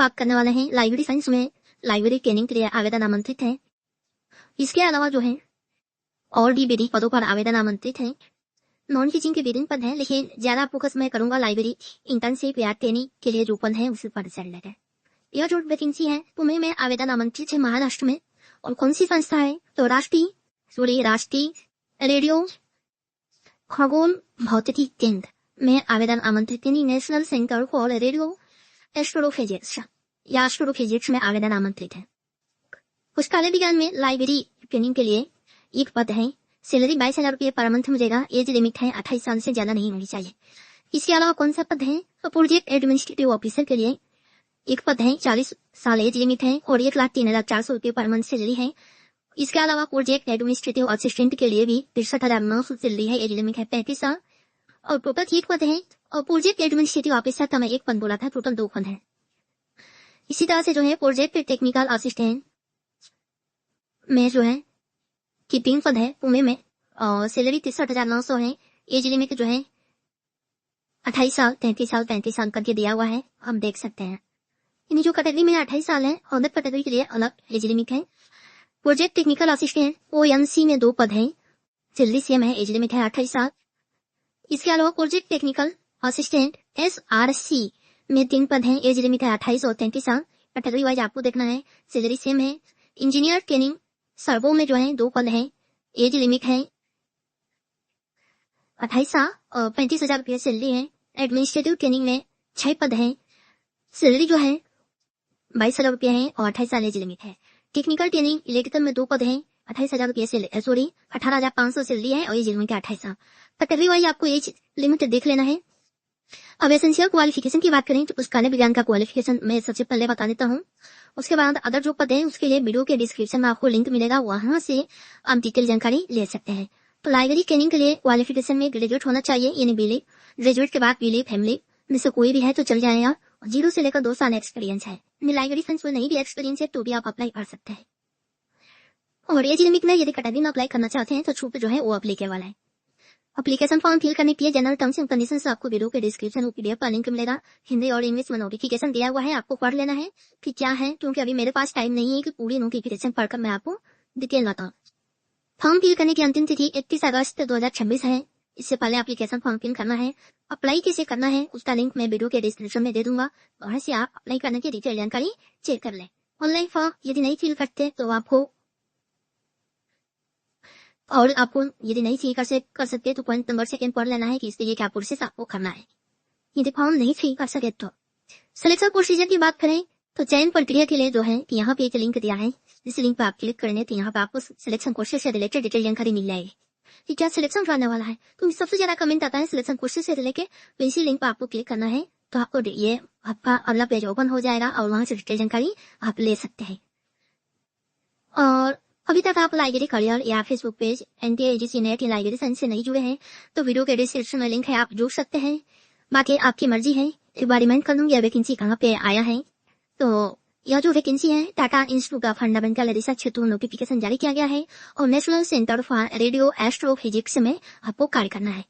बात करने वाले हैं लाइब्रेरी साइंस में लाइब्रेरी ट्रेनिंग के लिए आवेदन आमंत्रित है। इसके अलावा जो है और भी विधिक पदों पर आवेदन आमंत्रित है। नॉन टीचिंग के विभिन्न पद हैं, लेकिन ज्यादा फोकस मैं करूंगा लाइब्रेरी इंटर्नशिप या ट्रेनिंग के लिए जो पद है उसी पर से रिलेटेड। यह जो वैकेंसी है पुणे में आवेदन आमंत्रित है महाराष्ट्र में। और कौन सी संस्था है तो राष्ट्रीय रेडियो खगोल भौतिकी केंद्र में आवेदन आमंत्रित है। National centre for radio astrophysics या एस्ट्रोफिजिक्स में आवेदन आमंत्रित है। पुस्तकालय विज्ञान में लाइब्रेरी ट्रेनिंग के लिए एक पद है। सैलरी 22,000 रुपये पर मंथ मिलेगा। एज लिमिट है 28 साल से ज्यादा नहीं होनी चाहिए। इसके अलावा कौन सा पद है तो प्रोजेक्ट एडमिनिस्ट्रेटिव ऑफिसर के लिए एक पद है। 40 साल एज लिमिट है और 1,03,400 रुपये पर मंथ सैलरी है। इसके अलावा प्रोजेक्ट एडमिनिस्ट्रेटिव असिस्टेंट के लिए भी 63,900 सैलरी है। एज लिमिट है 35 साल और टोटल एक पद है। और प्रोजेक्ट एडमिनिस्ट्रेटिव ऑफिसर का मैं एक पद बोला था, टोटल 2 पद है। इसी तरह से जो है प्रोजेक्ट टेक्निकल असिस्टेंट में जो है कि 3 पद है पुणे में और सैलरी 63,900 है। एज लिमिट जो है 28 साल 33 साल करके दिया हुआ है, हम देख सकते हैं। इन जो कैटेगरी में 28 साल है और अदर कैटेगरी के लिए अलग एज लिमिट है। प्रोजेक्ट टेक्निकल असिस्टेंट ONC में 2 पद है, सैलरी सेम है, एज लिमिट है 28 साल। इसके अलावा प्रोजेक्ट टेक्निकल असिस्टेंट SRC में 3 पद है, एज लिमिट है 28 और 33 साल। कैटेगरी वाइज आपको देखना है, सैलरी सेम है। इंजीनियर ट्रेनिंग सर्वो में जो है 2 पद है, एज लिमिट है 28 साल और 35,000 रुपये सैलरी है। एडमिनिस्ट्रेटिव ट्रेनिंग में 6 पद है, सैलरी जो है 22,000 रुपये है और 28 साल एज लिमिट है। टेक्निकल ट्रेनिंग इलेक्ट्रिकल में 2 पद है, 28,000 रुपये सॉरी 18,500 सैलरी है और एज लिमिट 28 साल। कैटेगरी वाइज आपको एज लिमिट देख लेना है। अब एसेंशियल क्वालिफिकेशन की बात करें तो पुस्तकालय विज्ञान का क्वालिफिकेशन मैं सबसे पहले बता देता हूँ। उसके बाद अदर जो पद है उसके लिए वीडियो के डिस्क्रिप्शन में आपको लिंक मिलेगा, वहां से आप डिटेल जानकारी ले सकते हैं। तो लाइब्रेरी ट्रेनिंग के लिए क्वालिफिकेशन में ग्रेजुएट होना चाहिए, यानी बीली। ग्रेजुएट के बाद बीली फैमिली में से कोई भी है तो चल जाएगा। 0 से लेकर 2 साल एक्सपीरियंस है। लाइब्रेरी साइंस में नहीं भी एक्सपीरियंस है तो भी आप अप्लाई कर सकते हैं। और एज लिमिट में यदि कैटेगरी में अप्लाई करना चाहते हैं तो छूट जो है वो अप्लीकेबल है। एप्लीकेशन फॉर्म फिल करने के लिए जनरल टर्म्स एंड कंडीशंस आपको वीडियो के डिस्क्रिप्शन और PDF पर लिंक मिलेगा। हिंदी और इंग्लिश में नोटिफिकेशन दिया हुआ है, आपको पढ़ लेना है कि क्या है, क्योंकि अभी मेरे पास टाइम नहीं है कि पूरी नोटिफिकेशन पढ़कर मैं आपको डिटेल बताऊं। फॉर्म फिल करने की अंतिम तिथि 31 अगस्त 2026 है। इससे पहले एप्लीकेशन फॉर्म फिल करना है। अप्लाई कैसे करना है उसका लिंक मैं वीडियो के डिस्क्रिप्शन में दे दूंगा, वहां से आप अप्लाई करने की डिटेल जानकारी चेक कर लें। ऑनलाइन फॉर्म यदि नहीं फिल करते तो आपको यदि नहीं फिल कर सकते तो पॉइंट नंबर 2 पढ़ लेना है कि इसके लिए क्या प्रोसेस आपको करना है। यदि फॉर्म नहीं फिल कर सके तो सिलेक्शन प्रोसीजर की बात करें तो चयन प्रक्रिया के लिए जो है यहाँ पे एक लिंक दिया है। इस लिंक पे आप क्लिक करेंगे तो यहाँ पे आपको सिलेक्शन प्रोसेस से रिलेटेड डिटेल जानकारी मिल जाएगी कि क्या सिलेक्शन करने वाला है। तो सबसे ज्यादा कमेंट आता है सिलेक्शन प्रोसेस से रिलेटेड, तो इसी लिंक पे आपको क्लिक करना है तो आपको ये आपका अगला पेज ओपन हो जाएगा और वहां से डिटेल जानकारी आप ले सकते हैं। और अभी तक आप लाइब्रेरी करियर या Facebook page NTA net library science से नहीं जुड़े हैं तो वीडियो के डिस्क्रिप्शन में लिंक है, आप जुड़ सकते हैं। बाकी आपकी मर्जी है। एक बार रिमाइंड कर दूंगी वैकेंसी कहाँ पे आया है। तो यह जो वैकेंसी है Tata institute of fundamental research through notification जारी किया गया है और national centre for radio astrophysics में आपको कार्य करना है।